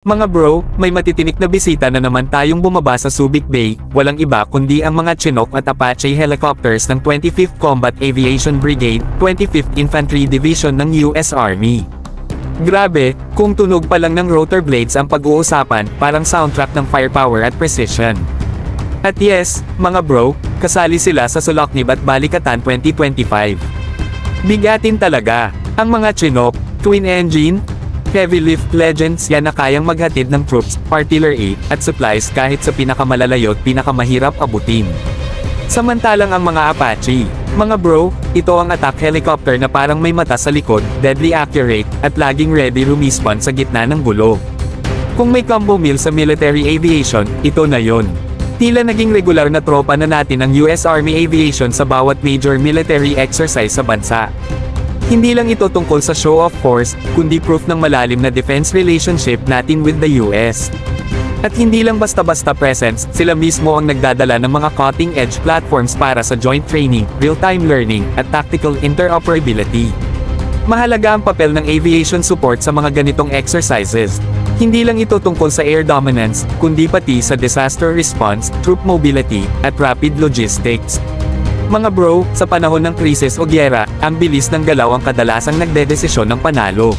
Mga bro, may matitinik na bisita na naman tayong bumaba sa Subic Bay, walang iba kundi ang mga Chinook at Apache helicopters ng 25th Combat Aviation Brigade, 25th Infantry Division ng US Army. Grabe, kung tunog pa lang ng rotor blades ang pag-uusapan, parang soundtrack ng firepower at precision. At yes, mga bro, kasali sila sa Suloknib at Balikatan 2025. Bigatin talaga, ang mga Chinook, twin engine, heavy lift legends yan na kayang maghatid ng troops, artillery, at supplies kahit sa pinakamalalayo at pinakamahirap abutin. Samantalang ang mga Apache, mga bro, ito ang attack helicopter na parang may mata sa likod, deadly accurate, at laging ready rumispan sa gitna ng gulo. Kung may combo meal sa military aviation, ito na yon. Tila naging regular na tropa na natin ang US Army Aviation sa bawat major military exercise sa bansa. Hindi lang ito tungkol sa show of force, kundi proof ng malalim na defense relationship natin with the US. At hindi lang basta-basta presence, sila mismo ang nagdadala ng mga cutting-edge platforms para sa joint training, real-time learning, at tactical interoperability. Mahalaga ang papel ng aviation support sa mga ganitong exercises. Hindi lang ito tungkol sa air dominance, kundi pati sa disaster response, troop mobility, at rapid logistics. Mga bro, sa panahon ng krisis o gyera, ang bilis ng galaw ang kadalasang nagdedesisyon ng panalo.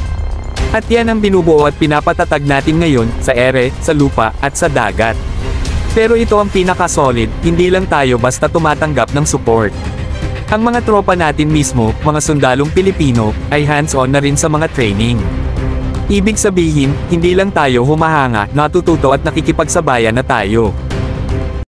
At yan ang binubuo at pinapatatag natin ngayon, sa ere, sa lupa, at sa dagat. Pero ito ang pinaka-solid, hindi lang tayo basta tumatanggap ng support. Ang mga tropa natin mismo, mga sundalong Pilipino, ay hands-on na rin sa mga training. Ibig sabihin, hindi lang tayo humahanga, natututo at nakikipagsabayan na tayo.